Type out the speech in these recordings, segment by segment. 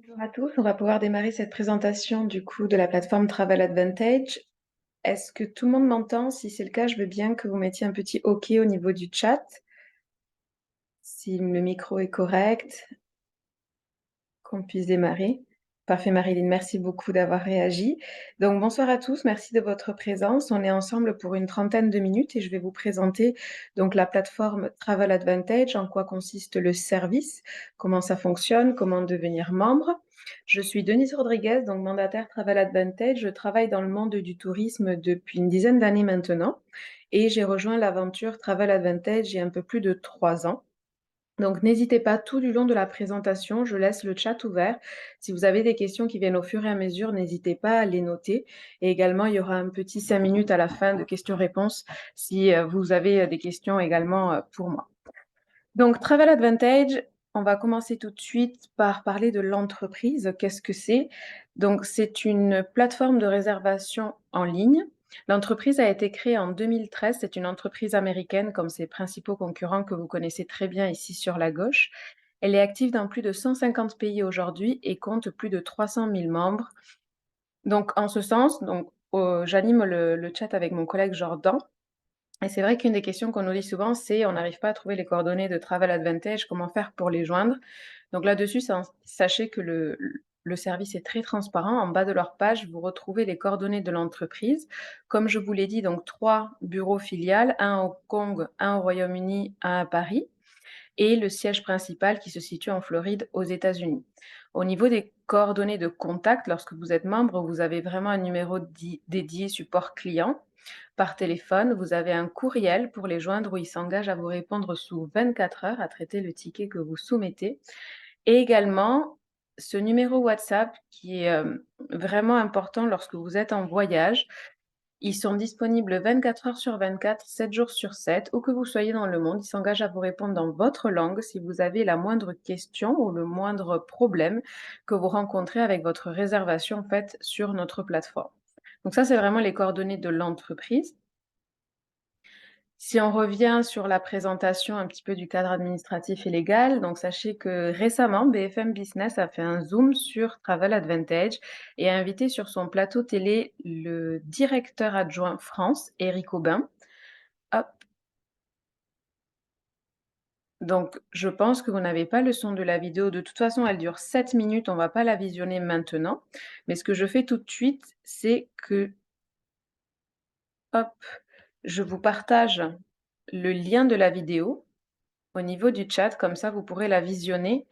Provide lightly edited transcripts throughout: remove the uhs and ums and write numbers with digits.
Bonjour à tous, on va pouvoir démarrer cette présentation du coup de la plateforme Travel Advantage. Est-ce que tout le monde m'entend? Si c'est le cas, je veux bien que vous mettiez un petit OK au niveau du chat, si le micro est correct, qu'on puisse démarrer. Parfait, Marilyn, merci beaucoup d'avoir réagi. Donc, bonsoir à tous, merci de votre présence. On est ensemble pour une trentaine de minutes et je vais vous présenter donc la plateforme Travel Advantage, en quoi consiste le service, comment ça fonctionne, comment devenir membre. Je suis Denise Rodriguez, donc mandataire Travel Advantage. Je travaille dans le monde du tourisme depuis une dizaine d'années maintenant et j'ai rejoint l'aventure Travel Advantage il y a un peu plus de 3 ans. Donc n'hésitez pas tout du long de la présentation, je laisse le chat ouvert. Si vous avez des questions qui viennent au fur et à mesure, n'hésitez pas à les noter. Et également, il y aura un petit 5 minutes à la fin de questions-réponses si vous avez des questions également pour moi. Donc Travel Advantage, on va commencer tout de suite par parler de l'entreprise. Qu'est-ce que c'est? Donc c'est une plateforme de réservation en ligne. L'entreprise a été créée en 2013. C'est une entreprise américaine comme ses principaux concurrents que vous connaissez très bien ici sur la gauche. Elle est active dans plus de 150 pays aujourd'hui et compte plus de 300 000 membres. Donc en ce sens, j'anime le chat avec mon collègue Jordan. Et c'est vrai qu'une des questions qu'on nous dit souvent, c'est on n'arrive pas à trouver les coordonnées de Travel Advantage, comment faire pour les joindre? Donc là-dessus, sachez que le service est très transparent. En bas de leur page, vous retrouvez les coordonnées de l'entreprise. Comme je vous l'ai dit, donc 3 bureaux filiales, un à Hong Kong, un au Royaume-Uni, un à Paris, et le siège principal qui se situe en Floride aux États-Unis. Au niveau des coordonnées de contact, lorsque vous êtes membre, vous avez vraiment un numéro dédié support client. Par téléphone, vous avez un courriel pour les joindre où ils s'engagent à vous répondre sous 24 heures à traiter le ticket que vous soumettez. Et également, ce numéro WhatsApp qui est vraiment important lorsque vous êtes en voyage. Ils sont disponibles 24 heures sur 24, 7 jours sur 7, où que vous soyez dans le monde. Ils s'engagent à vous répondre dans votre langue si vous avez la moindre question ou le moindre problème que vous rencontrez avec votre réservation faite sur notre plateforme. Donc ça, c'est vraiment les coordonnées de l'entreprise. Si on revient sur la présentation un petit peu du cadre administratif et légal, donc sachez que récemment, BFM Business a fait un zoom sur Travel Advantage et a invité sur son plateau télé le directeur adjoint France, Éric Aubin. Hop. Donc, je pense que vous n'avez pas le son de la vidéo. De toute façon, elle dure 7 minutes. On ne va pas la visionner maintenant. Mais ce que je fais tout de suite, c'est que, hop, je vous partage le lien de la vidéo au niveau du chat. Comme ça, vous pourrez la visionner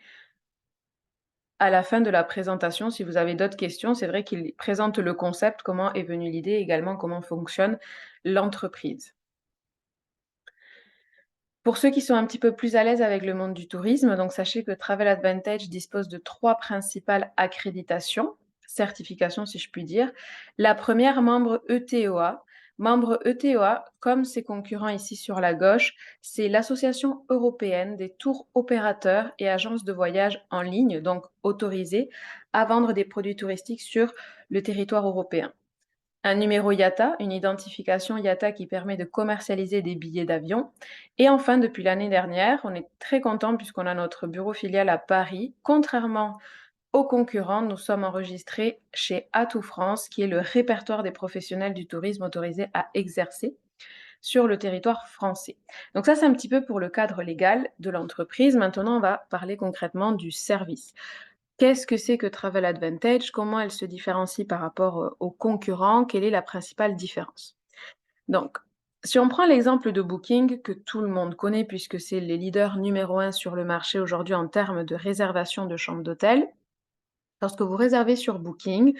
à la fin de la présentation. Si vous avez d'autres questions, c'est vrai qu'il présente le concept, comment est venue l'idée, également comment fonctionne l'entreprise. Pour ceux qui sont un petit peu plus à l'aise avec le monde du tourisme, donc sachez que Travel Advantage dispose de 3 principales accréditations, certifications si je puis dire. La première, membre ETOA. Membre ETOA, comme ses concurrents ici sur la gauche, c'est l'Association européenne des tours opérateurs et agences de voyage en ligne, donc autorisées à vendre des produits touristiques sur le territoire européen. Un numéro IATA, une identification IATA qui permet de commercialiser des billets d'avion. Et enfin, depuis l'année dernière, on est très content puisqu'on a notre bureau filial à Paris. Contrairement aux concurrents, nous sommes enregistrés chez Atout France, qui est le répertoire des professionnels du tourisme autorisés à exercer sur le territoire français. Donc ça, c'est un petit peu pour le cadre légal de l'entreprise. Maintenant, on va parler concrètement du service. Qu'est-ce que c'est que Travel Advantage? Comment elle se différencie par rapport aux concurrents? Quelle est la principale différence? Donc, si on prend l'exemple de Booking, que tout le monde connaît puisque c'est les leaders numéro un sur le marché aujourd'hui en termes de réservation de chambres d'hôtel, lorsque vous réservez sur Booking,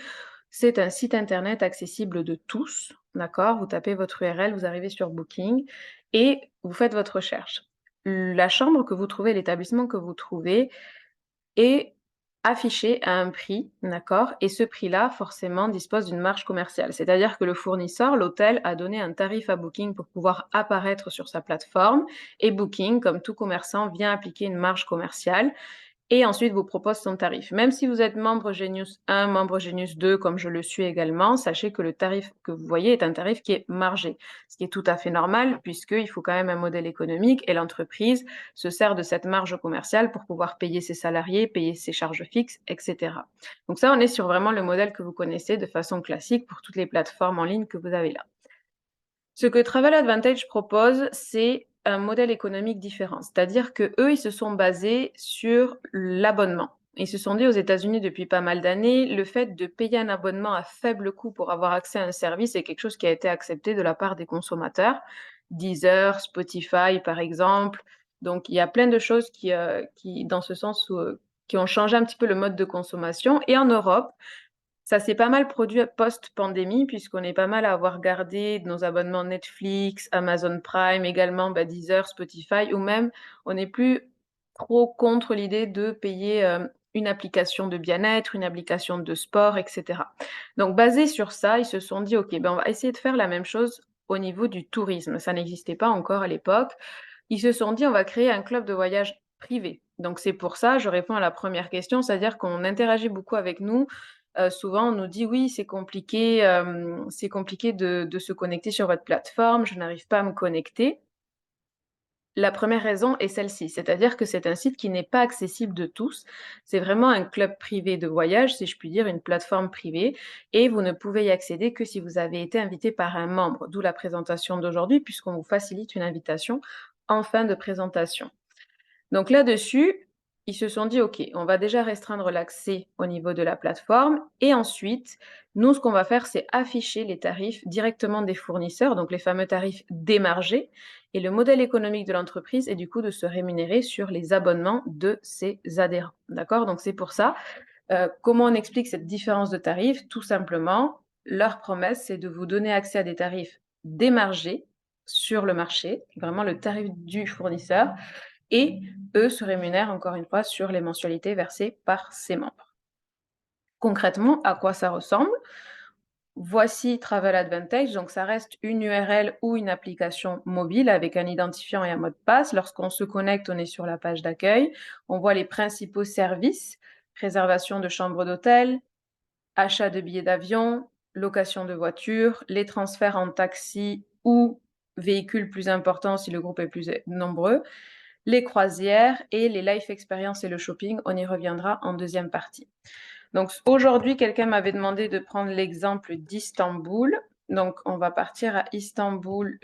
c'est un site internet accessible de tous, d'accord? Vous tapez votre URL, vous arrivez sur Booking et vous faites votre recherche. La chambre que vous trouvez, l'établissement que vous trouvez est affiché à un prix, d'accord? Et ce prix-là, forcément, dispose d'une marge commerciale. C'est-à-dire que le fournisseur, l'hôtel, a donné un tarif à Booking pour pouvoir apparaître sur sa plateforme et Booking, comme tout commerçant, vient appliquer une marge commerciale et ensuite vous propose son tarif. Même si vous êtes membre Genius 1, membre Genius 2, comme je le suis également, sachez que le tarif que vous voyez est un tarif qui est margé, ce qui est tout à fait normal puisqu'il faut quand même un modèle économique et l'entreprise se sert de cette marge commerciale pour pouvoir payer ses salariés, payer ses charges fixes, etc. Donc ça, on est sur vraiment le modèle que vous connaissez de façon classique pour toutes les plateformes en ligne que vous avez là. Ce que Travel Advantage propose, c'est un modèle économique différent. C'est-à-dire que eux, ils se sont basés sur l'abonnement. Ils se sont dit aux États-Unis depuis pas mal d'années, le fait de payer un abonnement à faible coût pour avoir accès à un service est quelque chose qui a été accepté de la part des consommateurs. Deezer, Spotify, par exemple. Donc, il y a plein de choses qui dans ce sens, qui ont changé un petit peu le mode de consommation. Et en Europe, ça s'est pas mal produit post-pandémie, puisqu'on est pas mal à avoir gardé nos abonnements Netflix, Amazon Prime, également Deezer, Spotify, ou même on n'est plus trop contre l'idée de payer une application de bien-être, une application de sport, etc. Donc basé sur ça, ils se sont dit, ok, on va essayer de faire la même chose au niveau du tourisme. Ça n'existait pas encore à l'époque. Ils se sont dit, on va créer un club de voyage privé. Donc c'est pour ça, je réponds à la première question, c'est-à-dire qu'on interagit beaucoup avec nous. Souvent, on nous dit oui, c'est compliqué de se connecter sur votre plateforme, je n'arrive pas à me connecter. La première raison est celle-ci, c'est-à-dire que c'est un site qui n'est pas accessible de tous. C'est vraiment un club privé de voyage, si je puis dire, une plateforme privée, et vous ne pouvez y accéder que si vous avez été invité par un membre, d'où la présentation d'aujourd'hui, puisqu'on vous facilite une invitation en fin de présentation. Donc là-dessus, ils se sont dit, OK, on va déjà restreindre l'accès au niveau de la plateforme et ensuite, nous, ce qu'on va faire, c'est afficher les tarifs directement des fournisseurs, donc les fameux tarifs démargés. Et le modèle économique de l'entreprise est du coup de se rémunérer sur les abonnements de ses adhérents. D'accord? Donc c'est pour ça. Comment on explique cette différence de tarifs? Tout simplement, leur promesse, c'est de vous donner accès à des tarifs démargés sur le marché, vraiment le tarif du fournisseur, et eux se rémunèrent encore une fois sur les mensualités versées par ses membres. Concrètement, à quoi ça ressemble? Voici Travel Advantage, donc ça reste une URL ou une application mobile avec un identifiant et un mot de passe. Lorsqu'on se connecte, on est sur la page d'accueil. On voit les principaux services, réservation de chambres d'hôtel, achat de billets d'avion, location de voiture, les transferts en taxi ou véhicules plus importants si le groupe est plus nombreux, les croisières et les life experience et le shopping. On y reviendra en deuxième partie. Donc aujourd'hui, quelqu'un m'avait demandé de prendre l'exemple d'Istanbul. Donc on va partir à Istanbul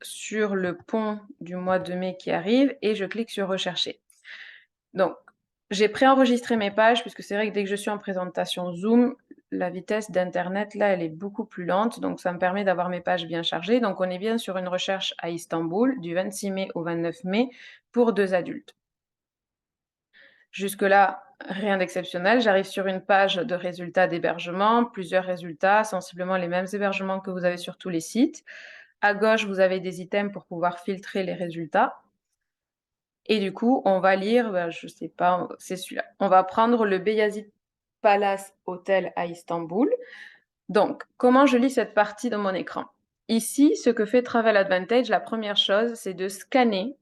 sur le pont du mois de mai qui arrive et je clique sur rechercher. Donc j'ai préenregistré mes pages puisque c'est vrai que dès que je suis en présentation Zoom, la vitesse d'internet là elle est beaucoup plus lente, donc ça me permet d'avoir mes pages bien chargées. Donc on est bien sur une recherche à Istanbul du 26 mai au 29 mai pour 2 adultes. Jusque-là, rien d'exceptionnel. J'arrive sur une page de résultats d'hébergement, plusieurs résultats, sensiblement les mêmes hébergements que vous avez sur tous les sites. À gauche, vous avez des items pour pouvoir filtrer les résultats. Et du coup, on va lire, je sais pas, c'est celui-là. On va prendre le Beyazıt Palace Hotel à Istanbul. Donc, comment je lis cette partie dans mon écran? Ici, ce que fait Travel Advantage, la première chose, c'est de scanner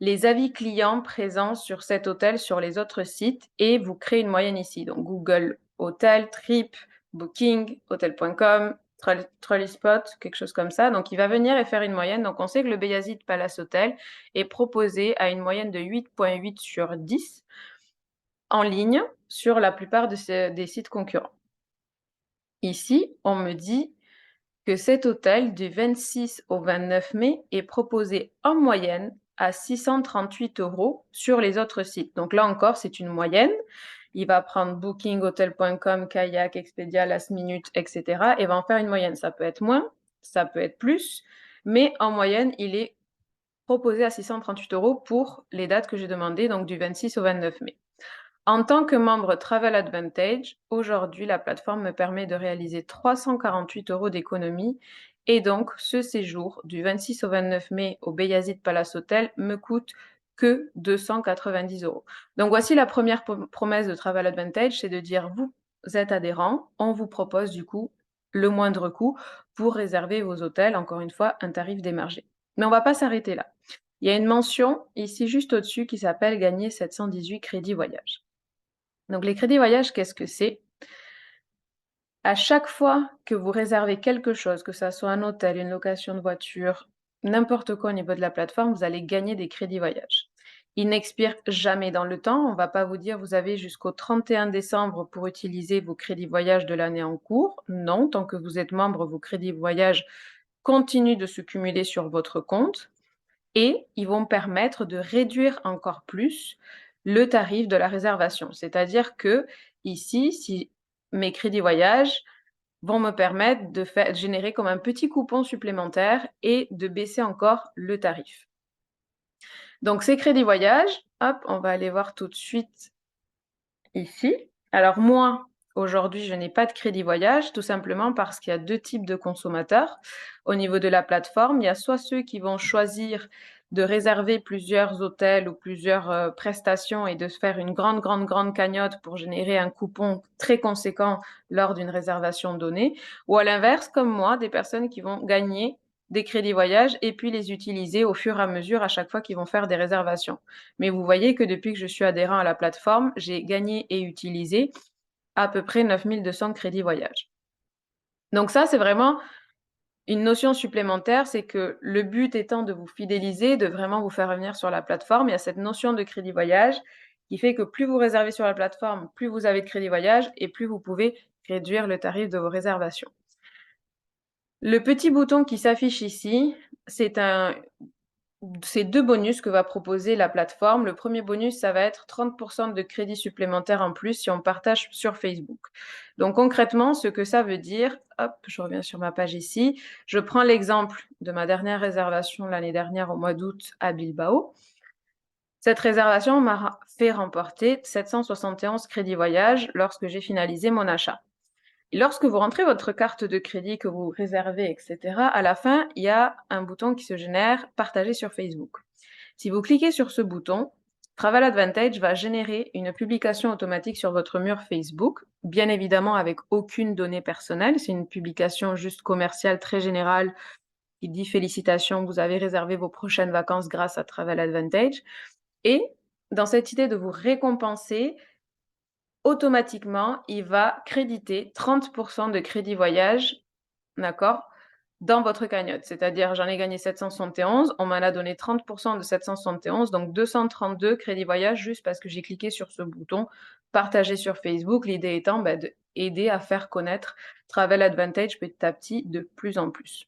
les avis clients présents sur cet hôtel sur les autres sites et vous créez une moyenne ici. Donc Google Hotel, Trip, Booking, Hotel.com, Trollispot, quelque chose comme ça. Donc il va venir et faire une moyenne. Donc on sait que le Beyazıt Palace Hotel est proposé à une moyenne de 8,8 sur 10 en ligne sur la plupart des sites concurrents. Ici, on me dit que cet hôtel du 26 au 29 mai est proposé en moyenne à 638 € sur les autres sites. Donc là encore, c'est une moyenne. Il va prendre Booking, Hotel.com, Kayak, Expedia, Last Minute, etc. et va en faire une moyenne. Ça peut être moins, ça peut être plus, mais en moyenne, il est proposé à 638 € pour les dates que j'ai demandées, donc du 26 au 29 mai. En tant que membre Travel Advantage, aujourd'hui, la plateforme me permet de réaliser 348 € d'économie et donc ce séjour du 26 au 29 mai au Beyazıt Palace Hotel me coûte que 290 €. Donc voici la première promesse de Travel Advantage, c'est de dire vous êtes adhérent, on vous propose du coup le moindre coût pour réserver vos hôtels, encore une fois un tarif démargé. Mais on ne va pas s'arrêter là. il y a une mention ici juste au-dessus qui s'appelle gagner 718 crédits voyage. Donc les crédits voyage, qu'est-ce que c'est? À chaque fois que vous réservez quelque chose, que ça soit un hôtel, une location de voiture, n'importe quoi au niveau de la plateforme, vous allez gagner des crédits voyage. Ils n'expirent jamais dans le temps. On ne va pas vous dire vous avez jusqu'au 31 décembre pour utiliser vos crédits voyage de l'année en cours. Non, tant que vous êtes membre, vos crédits voyage continuent de se cumuler sur votre compte et ils vont permettre de réduire encore plus le tarif de la réservation. C'est-à-dire que ici, si mes crédits voyage vont me permettre de générer comme un petit coupon supplémentaire et de baisser encore le tarif. Donc ces crédits voyage, hop, on va aller voir tout de suite ici. Alors moi, aujourd'hui, je n'ai pas de crédit voyage, tout simplement parce qu'il y a 2 types de consommateurs. Au niveau de la plateforme, il y a soit ceux qui vont choisir de réserver plusieurs hôtels ou plusieurs, prestations et de se faire une grande cagnotte pour générer un coupon très conséquent lors d'une réservation donnée. Ou à l'inverse, comme moi, des personnes qui vont gagner des crédits voyage et puis les utiliser au fur et à mesure à chaque fois qu'ils vont faire des réservations. Mais vous voyez que depuis que je suis adhérent à la plateforme, j'ai gagné et utilisé à peu près 9 200 crédits voyage. Donc ça, c'est vraiment une notion supplémentaire, c'est que le but étant de vous fidéliser, de vraiment vous faire revenir sur la plateforme, il y a cette notion de crédit voyage qui fait que plus vous réservez sur la plateforme, plus vous avez de crédit voyage et plus vous pouvez réduire le tarif de vos réservations. Le petit bouton qui s'affiche ici, c'est 2 bonus que va proposer la plateforme. Le premier bonus, ça va être 30 de crédits supplémentaires en plus si on partage sur Facebook. Donc concrètement, ce que ça veut dire, hop, je reviens sur ma page ici. Je prends l'exemple de ma dernière réservation l'année dernière au mois d'août à Bilbao. Cette réservation m'a fait remporter 771 crédits voyage lorsque j'ai finalisé mon achat. Et lorsque vous rentrez votre carte de crédit que vous réservez, etc., à la fin, il y a un bouton qui se génère partager sur Facebook. Si vous cliquez sur ce bouton, Travel Advantage va générer une publication automatique sur votre mur Facebook, bien évidemment avec aucune donnée personnelle. C'est une publication juste commerciale très générale qui dit félicitations, vous avez réservé vos prochaines vacances grâce à Travel Advantage. Et dans cette idée de vous récompenser, automatiquement, il va créditer 30 de crédit voyage, d'accord, dans votre cagnotte. C'est-à-dire, j'en ai gagné 771, on m'en a donné 30 de 771, donc 232 crédits voyage juste parce que j'ai cliqué sur ce bouton partager sur Facebook. L'idée étant, d'aider à faire connaître Travel Advantage petit à petit de plus en plus.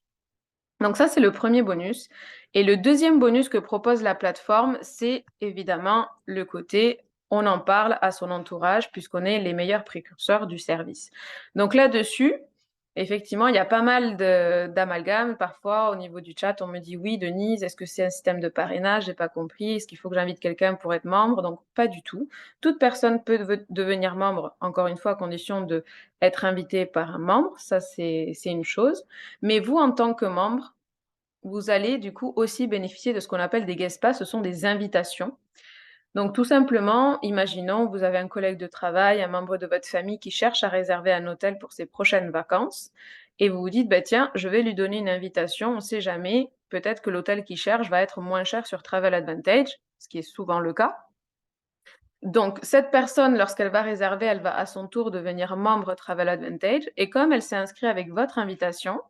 Donc ça, c'est le premier bonus. Et le deuxième bonus que propose la plateforme, c'est évidemment le côté on en parle à son entourage puisqu'on est les meilleurs précurseurs du service. Donc là-dessus, effectivement, il y a pas mal d'amalgames. Parfois, au niveau du chat, on me dit oui, Denise, est-ce que c'est un système de parrainage? J'ai pas compris. Est-ce qu'il faut que j'invite quelqu'un pour être membre? Donc, pas du tout. Toute personne peut devenir membre, encore une fois, à condition d'être invité par un membre. Ça, c'est une chose. Mais vous, en tant que membre, vous allez du coup aussi bénéficier de ce qu'on appelle des guest pass. Ce sont des invitations. Donc tout simplement, imaginons, vous avez un collègue de travail, un membre de votre famille qui cherche à réserver un hôtel pour ses prochaines vacances et vous vous dites, bah, tiens, je vais lui donner une invitation, on ne sait jamais, peut-être que l'hôtel qu'il cherche va être moins cher sur Travel Advantage, ce qui est souvent le cas. Donc cette personne, lorsqu'elle va réserver, elle va à son tour devenir membre Travel Advantage et comme elle s'est inscrite avec votre invitation,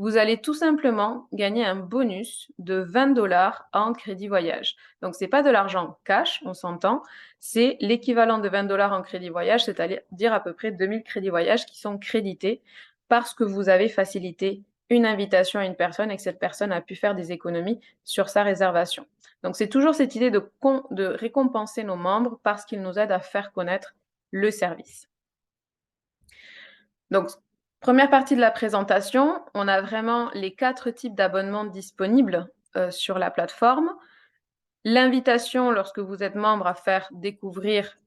vous allez tout simplement gagner un bonus de 20 $ en crédit voyage. Donc, ce n'est pas de l'argent cash, on s'entend, c'est l'équivalent de 20 $ en crédit voyage, c'est-à-dire à peu près 2000 crédits voyage qui sont crédités parce que vous avez facilité une invitation à une personne et que cette personne a pu faire des économies sur sa réservation. Donc, c'est toujours cette idée de récompenser nos membres parce qu'ils nous aident à faire connaître le service. Donc, première partie de la présentation, on a vraiment les 4 types d'abonnements disponibles sur la plateforme. L'invitation, lorsque vous êtes membre, à faire découvrir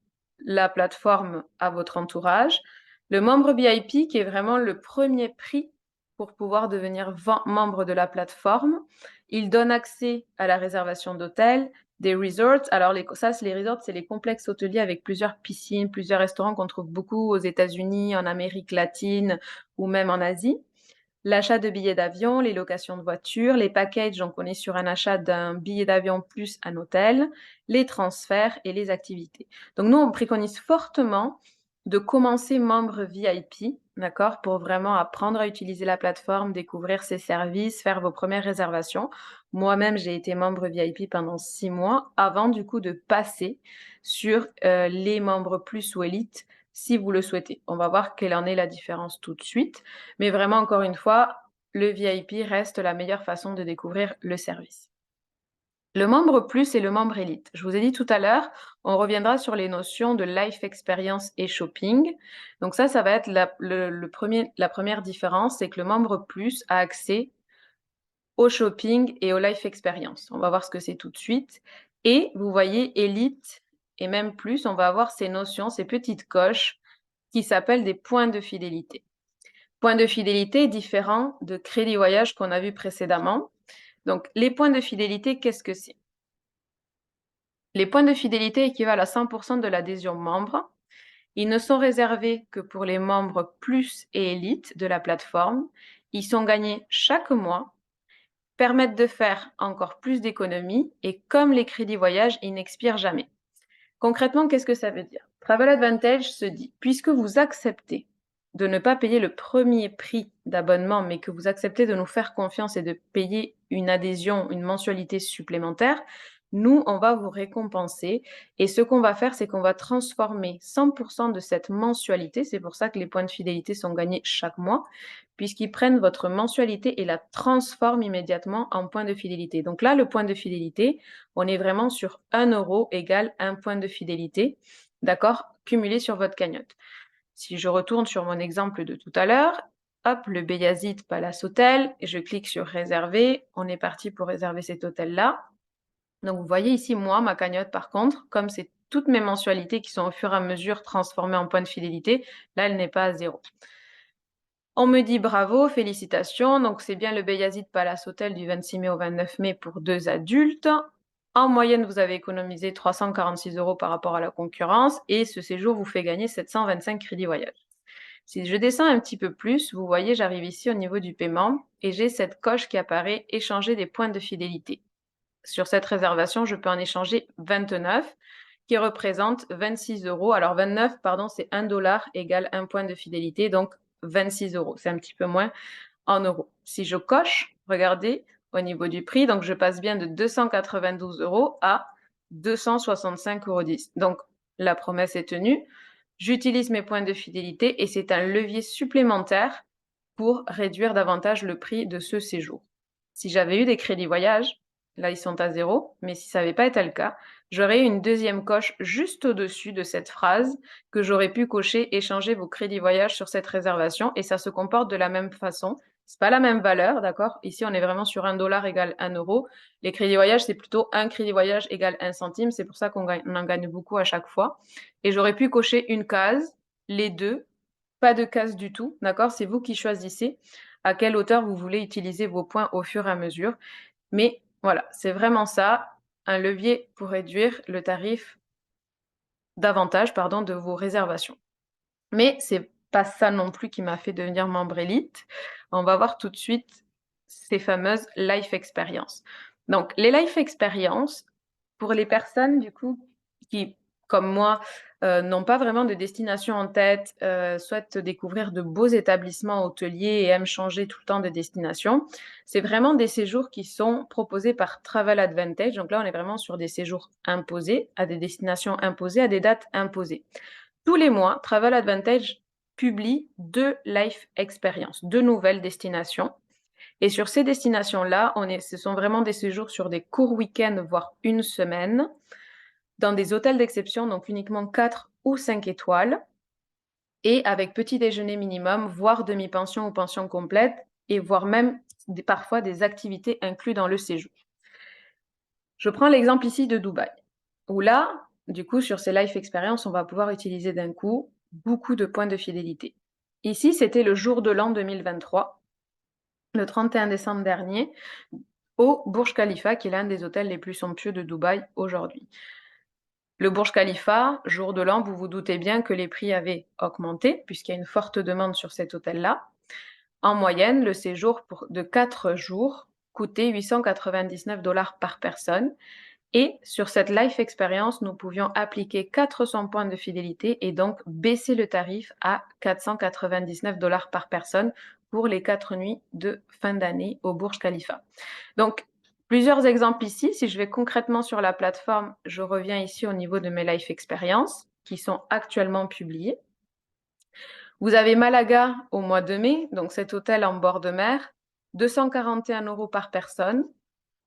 la plateforme à votre entourage. Le membre VIP, qui est vraiment le premier prix pour pouvoir devenir membre de la plateforme. Il donne accès à la réservation d'hôtels, des resorts. Alors, les resorts, c'est les complexes hôteliers avec plusieurs piscines, plusieurs restaurants qu'on trouve beaucoup aux États-Unis, en Amérique latine ou même en Asie. L'achat de billets d'avion, les locations de voitures, les packages, donc on est sur un achat d'un billet d'avion plus un hôtel, les transferts et les activités. Donc nous, on préconise fortement de commencer membre VIP, d'accord, pour vraiment apprendre à utiliser la plateforme, découvrir ses services, faire vos premières réservations. Moi-même, j'ai été membre VIP pendant 6 mois avant du coup de passer sur les membres plus ou élite si vous le souhaitez. On va voir quelle en est la différence tout de suite. Mais vraiment, encore une fois, le VIP reste la meilleure façon de découvrir le service. Le membre plus et le membre élite. Je vous ai dit tout à l'heure, on reviendra sur les notions de life experience et shopping. Donc ça va être la première différence, c'est que le membre plus a accès au shopping et au life experience. On va voir ce que c'est tout de suite. Et vous voyez, élite et même plus, on va avoir ces notions, ces petites coches qui s'appellent des points de fidélité. Points de fidélité différents de crédit voyage qu'on a vu précédemment. Donc, les points de fidélité, qu'est-ce que c'est? Les points de fidélité équivalent à 100% de l'adhésion membre. Ils ne sont réservés que pour les membres plus et élites de la plateforme. Ils sont gagnés chaque mois, permettent de faire encore plus d'économies et comme les crédits voyage, ils n'expirent jamais. Concrètement, qu'est-ce que ça veut dire? Travel Advantage se dit, puisque vous acceptez de ne pas payer le premier prix d'abonnement, mais que vous acceptez de nous faire confiance et de payer une adhésion, une mensualité supplémentaire, nous, on va vous récompenser. Et ce qu'on va faire, c'est qu'on va transformer 100% de cette mensualité. C'est pour ça que les points de fidélité sont gagnés chaque mois, puisqu'ils prennent votre mensualité et la transforment immédiatement en points de fidélité. Donc là, le point de fidélité, on est vraiment sur 1 euro égale 1 point de fidélité, d'accord, cumulé sur votre cagnotte. Si je retourne sur mon exemple de tout à l'heure, hop, le Beyazit Palace Hotel, et je clique sur réserver, on est parti pour réserver cet hôtel-là. Donc vous voyez ici, moi, ma cagnotte par contre, comme c'est toutes mes mensualités qui sont au fur et à mesure transformées en points de fidélité, là, elle n'est pas à 0. On me dit bravo, félicitations. Donc, c'est bien le Beyazit Palace Hotel du 26 mai au 29 mai pour 2 adultes. En moyenne, vous avez économisé 346 € par rapport à la concurrence et ce séjour vous fait gagner 725 crédits voyage. Si je descends un petit peu plus, vous voyez, j'arrive ici au niveau du paiement et j'ai cette coche qui apparaît échanger des points de fidélité. Sur cette réservation, je peux en échanger 29 qui représente 26 €. Alors 29, pardon, c'est 1 dollar égale 1 point de fidélité, donc 26 €. C'est un petit peu moins en euros. Si je coche, regardez, au niveau du prix, donc je passe bien de 292 € à 265,10 €. Donc la promesse est tenue. J'utilise mes points de fidélité et c'est un levier supplémentaire pour réduire davantage le prix de ce séjour. Si j'avais eu des crédits voyage, là ils sont à 0, mais si ça n'avait pas été le cas, j'aurais eu une deuxième coche juste au-dessus de cette phrase que j'aurais pu cocher échanger vos crédits voyage sur cette réservation et ça se comporte de la même façon. C'est pas la même valeur, d'accord? Ici, on est vraiment sur 1 dollar égale 1 euro. Les crédits voyage, c'est plutôt un crédit voyage égale 1 centime. C'est pour ça qu'on en gagne beaucoup à chaque fois. Et j'aurais pu cocher une case, les deux, pas de case du tout, d'accord? C'est vous qui choisissez à quelle hauteur vous voulez utiliser vos points au fur et à mesure. Mais voilà, c'est vraiment ça, un levier pour réduire le tarif davantage, pardon, de vos réservations. Mais c'est pas ça non plus qui m'a fait devenir membre élite. On va voir tout de suite ces fameuses life experience. Donc, les life experience, pour les personnes du coup qui, comme moi, n'ont pas vraiment de destination en tête, souhaitent découvrir de beaux établissements hôteliers et aiment changer tout le temps de destination, c'est vraiment des séjours qui sont proposés par Travel Advantage. Donc là, on est vraiment sur des séjours imposés, à des destinations imposées, à des dates imposées. Tous les mois, Travel Advantage publie 2 life experiences, 2 nouvelles destinations. Et sur ces destinations-là, ce sont vraiment des séjours sur des courts week-ends, voire une semaine, dans des hôtels d'exception, donc uniquement 4 ou 5 étoiles, et avec petit déjeuner minimum, voire demi-pension ou pension complète, et voire même parfois des activités incluses dans le séjour. Je prends l'exemple ici de Dubaï, où là, du coup, sur ces life experiences, on va pouvoir utiliser d'un coup beaucoup de points de fidélité. Ici, c'était le jour de l'an 2023, le 31 décembre dernier, au Burj Khalifa, qui est l'un des hôtels les plus somptueux de Dubaï aujourd'hui. Le Burj Khalifa, jour de l'an, vous vous doutez bien que les prix avaient augmenté, puisqu'il y a une forte demande sur cet hôtel-là. En moyenne, le séjour de 4 jours coûtait 899 dollars par personne. Et sur cette Life Experience, nous pouvions appliquer 400 points de fidélité et donc baisser le tarif à 499 dollars par personne pour les 4 nuits de fin d'année au Burj Khalifa. Donc, plusieurs exemples ici. Si je vais concrètement sur la plateforme, je reviens ici au niveau de mes Life Experience qui sont actuellement publiées. Vous avez Malaga au mois de mai, donc cet hôtel en bord de mer, 241 € par personne.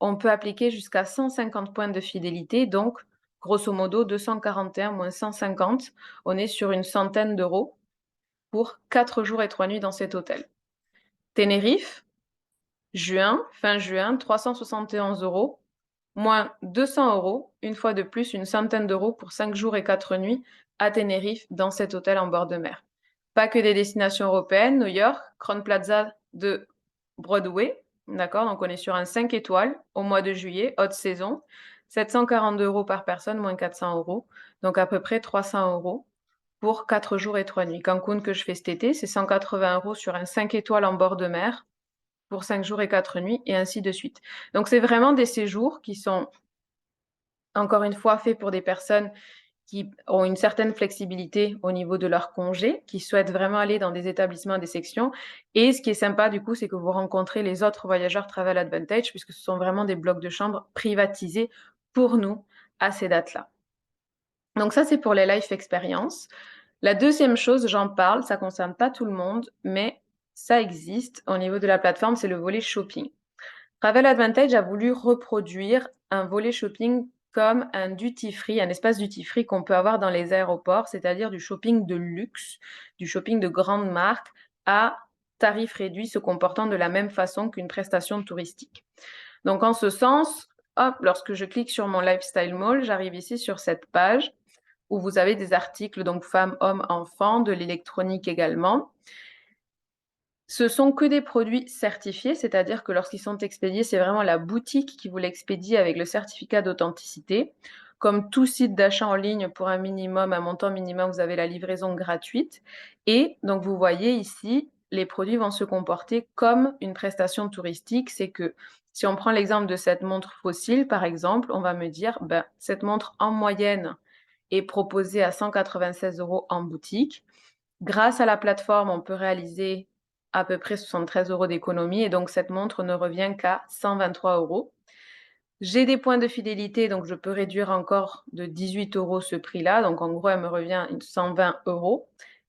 On peut appliquer jusqu'à 150 points de fidélité, donc grosso modo 241 moins 150, on est sur une centaine d'euros pour 4 jours et 3 nuits dans cet hôtel. Tenerife, fin juin, 371 €, moins 200 €, une fois de plus une centaine d'euros pour 5 jours et 4 nuits à Tenerife dans cet hôtel en bord de mer. Pas que des destinations européennes, New York, Crowne Plaza de Broadway, d'accord, donc on est sur un 5 étoiles au mois de juillet, haute saison, 742 € par personne, moins 400 €, donc à peu près 300 € pour 4 jours et 3 nuits. Cancun que je fais cet été, c'est 180 € sur un 5 étoiles en bord de mer pour 5 jours et 4 nuits et ainsi de suite. Donc c'est vraiment des séjours qui sont encore une fois faits pour des personnes qui ont une certaine flexibilité au niveau de leur congé, qui souhaitent vraiment aller dans des établissements, des sections. Et ce qui est sympa, du coup, c'est que vous rencontrez les autres voyageurs Travel Advantage, puisque ce sont vraiment des blocs de chambre privatisés pour nous à ces dates-là. Donc ça, c'est pour les life experiences. La deuxième chose, j'en parle, ça ne concerne pas tout le monde, mais ça existe au niveau de la plateforme, c'est le volet shopping. Travel Advantage a voulu reproduire un volet shopping comme un duty-free, un espace duty-free qu'on peut avoir dans les aéroports, c'est-à-dire du shopping de luxe, du shopping de grande marque à tarif réduit se comportant de la même façon qu'une prestation touristique. Donc en ce sens, hop, lorsque je clique sur mon Lifestyle Mall, j'arrive ici sur cette page où vous avez des articles, donc femmes, hommes, enfants, de l'électronique également. Ce sont que des produits certifiés, c'est-à-dire que lorsqu'ils sont expédiés, c'est vraiment la boutique qui vous l'expédie avec le certificat d'authenticité. Comme tout site d'achat en ligne, pour un montant minimum, vous avez la livraison gratuite. Et donc, vous voyez ici, les produits vont se comporter comme une prestation touristique. C'est que si on prend l'exemple de cette montre fossile, par exemple, on va me dire, cette montre en moyenne est proposée à 196 € en boutique. Grâce à la plateforme, on peut réaliser à peu près 73 € d'économie et donc cette montre ne revient qu'à 123 €. J'ai des points de fidélité, donc je peux réduire encore de 18 € ce prix-là. Donc en gros, elle me revient 120 €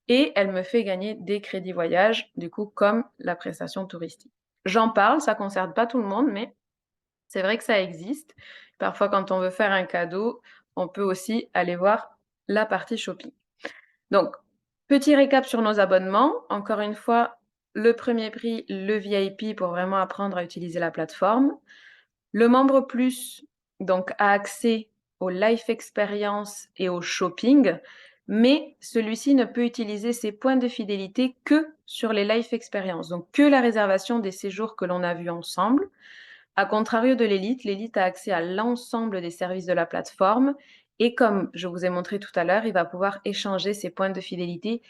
et elle me fait gagner des crédits voyage, du coup, comme la prestation touristique. J'en parle, ça ne concerne pas tout le monde, mais c'est vrai que ça existe. Parfois, quand on veut faire un cadeau, on peut aussi aller voir la partie shopping. Donc, petit récap sur nos abonnements. Encore une fois, le premier prix, le VIP pour vraiment apprendre à utiliser la plateforme. Le membre plus, donc, a accès aux life experience et au shopping, mais celui-ci ne peut utiliser ses points de fidélité que sur les life experience, donc que la réservation des séjours que l'on a vus ensemble. À contrario de l'élite a accès à l'ensemble des services de la plateforme et comme je vous ai montré tout à l'heure, il va pouvoir échanger ses points de fidélité,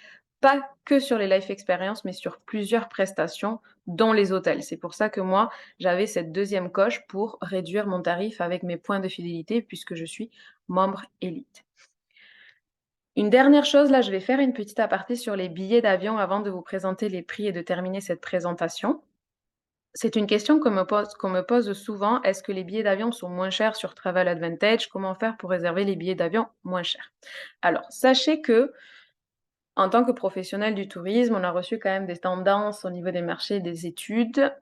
pas que sur les life experience, mais sur plusieurs prestations, dont les hôtels. C'est pour ça que moi, j'avais cette deuxième coche pour réduire mon tarif avec mes points de fidélité puisque je suis membre élite. Une dernière chose, là, je vais faire une petite aparté sur les billets d'avion avant de vous présenter les prix et de terminer cette présentation. C'est une question qu'on me pose souvent. Est-ce que les billets d'avion sont moins chers sur Travel Advantage? Comment faire pour réserver les billets d'avion moins chers? Alors, sachez que en tant que professionnel du tourisme, on a reçu quand même des tendances au niveau des marchés des études.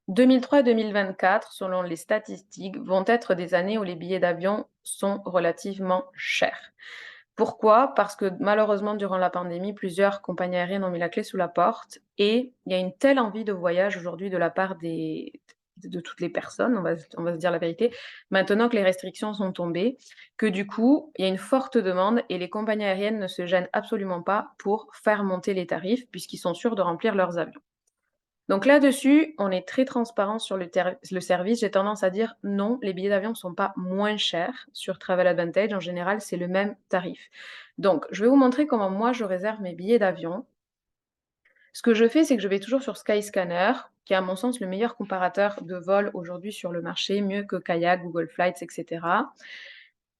2003 et 2024, selon les statistiques, vont être des années où les billets d'avion sont relativement chers. Pourquoi? Parce que malheureusement, durant la pandémie, plusieurs compagnies aériennes ont mis la clé sous la porte et il y a une telle envie de voyage aujourd'hui de la part de toutes les personnes, on va se dire la vérité, maintenant que les restrictions sont tombées, que du coup, il y a une forte demande et les compagnies aériennes ne se gênent absolument pas pour faire monter les tarifs puisqu'ils sont sûrs de remplir leurs avions. Donc là-dessus, on est très transparent sur le service. J'ai tendance à dire non, les billets d'avion ne sont pas moins chers sur Travel Advantage. En général, c'est le même tarif. Donc, je vais vous montrer comment moi je réserve mes billets d'avion. Ce que je fais, c'est que je vais toujours sur Skyscanner, qui est à mon sens le meilleur comparateur de vol aujourd'hui sur le marché, mieux que Kayak, Google Flights, et cetera.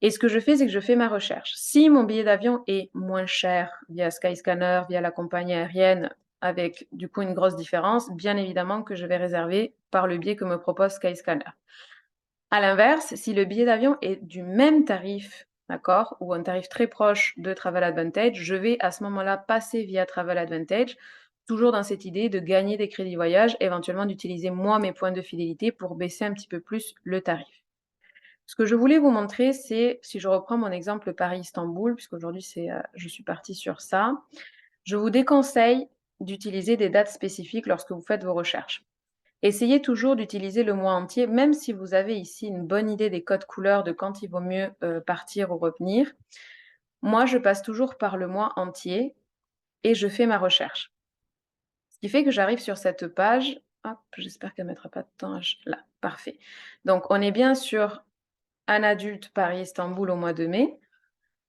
Et ce que je fais, c'est que je fais ma recherche. Si mon billet d'avion est moins cher via Skyscanner, via la compagnie aérienne, avec du coup une grosse différence, bien évidemment que je vais réserver par le biais que me propose Skyscanner. À l'inverse, si le billet d'avion est du même tarif, d'accord, ou un tarif très proche de Travel Advantage, je vais à ce moment-là passer via Travel Advantage, toujours dans cette idée de gagner des crédits voyage, éventuellement d'utiliser moi mes points de fidélité pour baisser un petit peu plus le tarif. Ce que je voulais vous montrer, c'est, si je reprends mon exemple Paris-Istanbul, puisqu'aujourd'hui je suis partie sur ça, je vous déconseille d'utiliser des dates spécifiques lorsque vous faites vos recherches. Essayez toujours d'utiliser le mois entier, même si vous avez ici une bonne idée des codes couleurs de quand il vaut mieux partir ou revenir. Moi, je passe toujours par le mois entier et je fais ma recherche. Ce qui fait que j'arrive sur cette page. Hop, j'espère qu'elle ne mettra pas de temps. Là, parfait. Donc, on est bien sur un adulte Paris-Istanbul au mois de mai.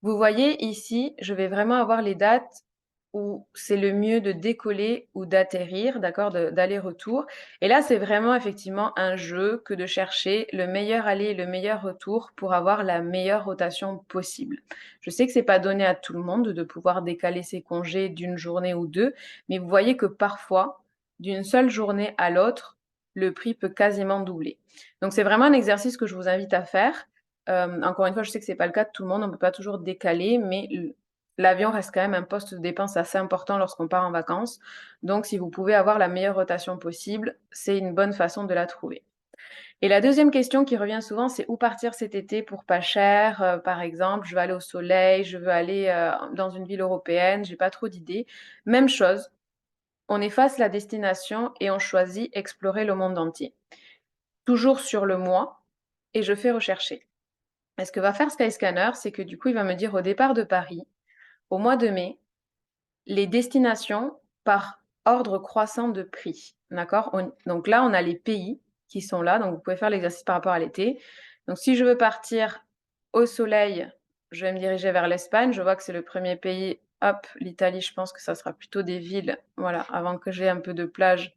Vous voyez ici, je vais vraiment avoir les dates où c'est le mieux de décoller ou d'atterrir, d'accord, d'aller-retour. Et là, c'est vraiment effectivement un jeu que de chercher le meilleur aller et le meilleur retour pour avoir la meilleure rotation possible. Je sais que c'est pas donné à tout le monde de pouvoir décaler ses congés d'une journée ou deux, mais vous voyez que parfois, d'une seule journée à l'autre, le prix peut quasiment doubler. Donc c'est vraiment un exercice que je vous invite à faire. Encore une fois, je sais que c'est pas le cas de tout le monde, on peut pas toujours décaler, mais l'avion reste quand même un poste de dépense assez important lorsqu'on part en vacances. Donc, si vous pouvez avoir la meilleure rotation possible, c'est une bonne façon de la trouver. Et la deuxième question qui revient souvent, c'est où partir cet été pour pas cher. Par exemple, je veux aller au soleil, je veux aller dans une ville européenne, j'ai pas trop d'idées. Même chose, on efface la destination et on choisit explorer le monde entier. Toujours sur le mois, et je fais rechercher. Et ce que va faire Skyscanner, c'est que du coup, il va me dire au départ de Paris, au mois de mai, les destinations par ordre croissant de prix. D'accord? Donc là, on a les pays qui sont là. Donc vous pouvez faire l'exercice par rapport à l'été. Donc si je veux partir au soleil, je vais me diriger vers l'Espagne. Je vois que c'est le premier pays. Hop, l'Italie, je pense que ça sera plutôt des villes. Voilà, avant que j'ai un peu de plage,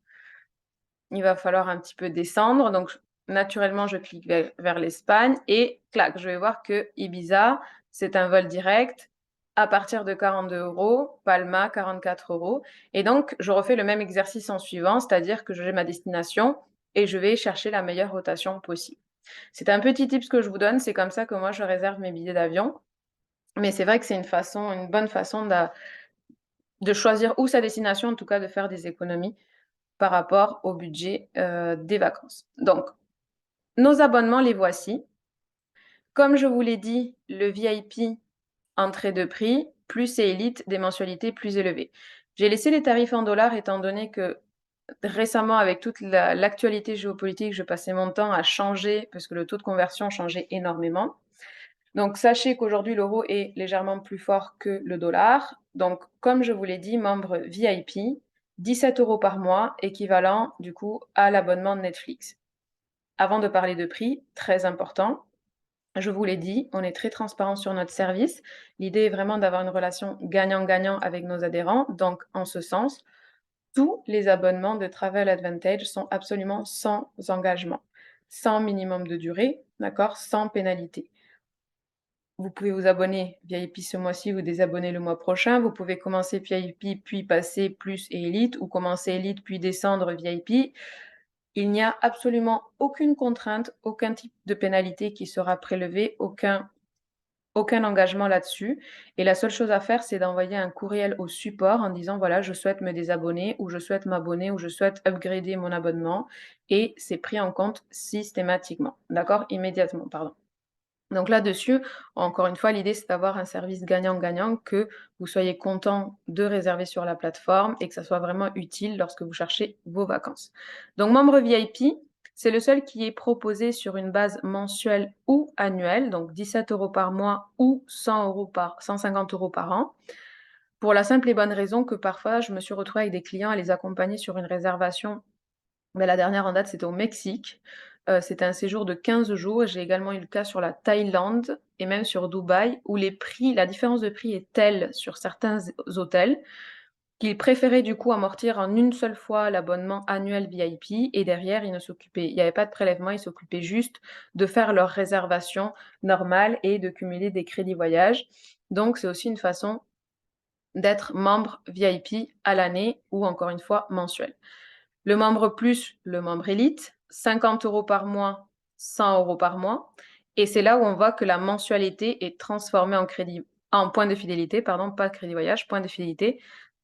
il va falloir un petit peu descendre. Donc, naturellement, je clique vers l'Espagne et clac, je vais voir que Ibiza, c'est un vol direct à partir de 42 euros, Palma, 44 euros. Et donc, je refais le même exercice en suivant, c'est-à-dire que j'ai ma destination et je vais chercher la meilleure rotation possible. C'est un petit tips que je vous donne, c'est comme ça que moi, je réserve mes billets d'avion. Mais c'est vrai que c'est une bonne façon de choisir où sa destination, en tout cas de faire des économies par rapport au budget des vacances. Donc, nos abonnements, les voici. Comme je vous l'ai dit, le VIP, entrée de prix, plus et élite, des mensualités plus élevées. J'ai laissé les tarifs en dollars étant donné que récemment, avec toute l'actualité géopolitique, je passais mon temps à changer parce que le taux de conversion changeait énormément. Donc, sachez qu'aujourd'hui, l'euro est légèrement plus fort que le dollar. Donc, comme je vous l'ai dit, membre VIP, 17 euros par mois, équivalent du coup à l'abonnement de Netflix. Avant de parler de prix, très important, je vous l'ai dit, on est très transparent sur notre service. L'idée est vraiment d'avoir une relation gagnant-gagnant avec nos adhérents. Donc, en ce sens, tous les abonnements de Travel Advantage sont absolument sans engagement, sans minimum de durée, d'accord, sans pénalité. Vous pouvez vous abonner VIP ce mois-ci, vous désabonner le mois prochain. Vous pouvez commencer VIP, puis passer plus et Elite, ou commencer Elite, puis descendre VIP. Il n'y a absolument aucune contrainte, aucun type de pénalité qui sera prélevé, aucun engagement là-dessus. Et la seule chose à faire, c'est d'envoyer un courriel au support en disant, voilà, je souhaite me désabonner, ou je souhaite m'abonner, ou je souhaite upgrader mon abonnement. Et c'est pris en compte systématiquement. D'accord? Immédiatement, pardon. Donc là-dessus, encore une fois, l'idée, c'est d'avoir un service gagnant-gagnant, que vous soyez content de réserver sur la plateforme et que ça soit vraiment utile lorsque vous cherchez vos vacances. Donc, membre VIP, c'est le seul qui est proposé sur une base mensuelle ou annuelle, donc 17 euros par mois ou 150 euros par an. Pour la simple et bonne raison que parfois, je me suis retrouvée avec des clients à les accompagner sur une réservation. Mais la dernière en date, c'était au Mexique. C'était un séjour de 15 jours. J'ai également eu le cas sur la Thaïlande et même sur Dubaï, où la différence de prix est telle sur certains hôtels qu'il préférait du coup amortir en une seule fois l'abonnement annuel VIP et derrière, il n'y avait pas de prélèvement, ils s'occupaient juste de faire leur réservation normale et de cumuler des crédits voyage. Donc, c'est aussi une façon d'être membre VIP à l'année ou encore une fois mensuel. Le membre plus, le membre élite, 50 € par mois, 100 € par mois. Et c'est là où on voit que la mensualité est transformée en point de fidélité, pardon, pas crédit voyage, point de fidélité.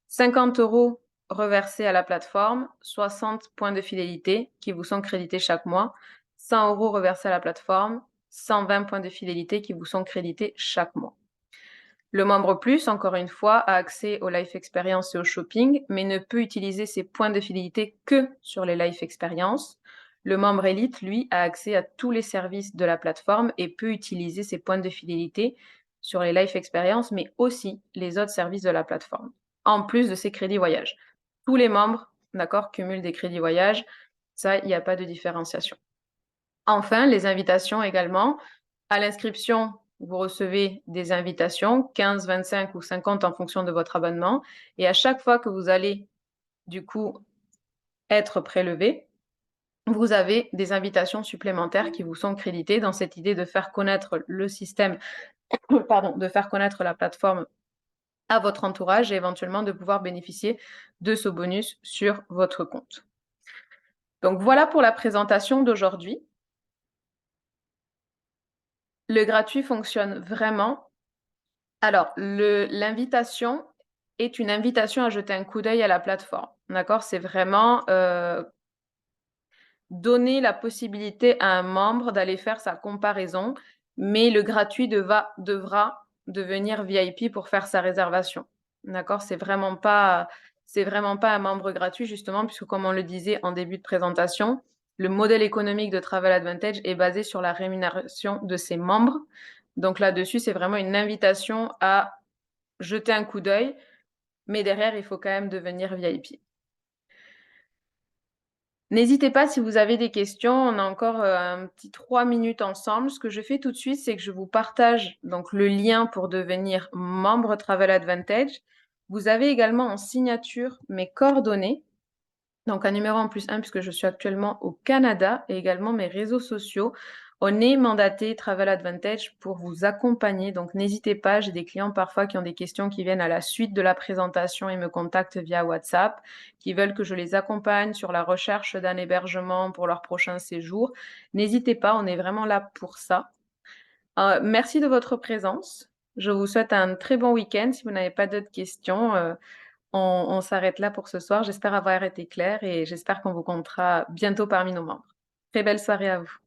50 € reversés à la plateforme, 60 points de fidélité qui vous sont crédités chaque mois, 100 € reversés à la plateforme, 120 points de fidélité qui vous sont crédités chaque mois. Le membre plus, encore une fois, a accès aux life experience et au shopping, mais ne peut utiliser ses points de fidélité que sur les life experience. Le membre élite, lui, a accès à tous les services de la plateforme et peut utiliser ses points de fidélité sur les life experience, mais aussi les autres services de la plateforme, en plus de ses crédits voyage. Tous les membres, d'accord, cumulent des crédits voyage. Ça, il n'y a pas de différenciation. Enfin, les invitations également. À l'inscription, vous recevez des invitations, 15, 25 ou 50 en fonction de votre abonnement. Et à chaque fois que vous allez, du coup, être prélevé, vous avez des invitations supplémentaires qui vous sont créditées dans cette idée de faire connaître le système, pardon, de faire connaître la plateforme à votre entourage et éventuellement de pouvoir bénéficier de ce bonus sur votre compte. Donc voilà pour la présentation d'aujourd'hui. Le gratuit fonctionne vraiment. Alors, l'invitation est une invitation à jeter un coup d'œil à la plateforme. D'accord? C'est vraiment donner la possibilité à un membre d'aller faire sa comparaison, mais le gratuit devra devenir VIP pour faire sa réservation. D'accord? C'est vraiment pas un membre gratuit, justement, puisque comme on le disait en début de présentation, le modèle économique de Travel Advantage est basé sur la rémunération de ses membres. Donc là-dessus, c'est vraiment une invitation à jeter un coup d'œil, mais derrière, il faut quand même devenir VIP. N'hésitez pas si vous avez des questions, on a encore un petit 3 minutes ensemble. Ce que je fais tout de suite, c'est que je vous partage donc le lien pour devenir membre Travel Advantage. Vous avez également en signature mes coordonnées, donc un numéro en +1 puisque je suis actuellement au Canada et également mes réseaux sociaux. On est mandaté Travel Advantage pour vous accompagner, donc n'hésitez pas, j'ai des clients parfois qui ont des questions qui viennent à la suite de la présentation et me contactent via WhatsApp, qui veulent que je les accompagne sur la recherche d'un hébergement pour leur prochain séjour. N'hésitez pas, on est vraiment là pour ça. Merci de votre présence. Je vous souhaite un très bon week-end. Si vous n'avez pas d'autres questions, on s'arrête là pour ce soir. J'espère avoir été claire et j'espère qu'on vous comptera bientôt parmi nos membres. Très belle soirée à vous.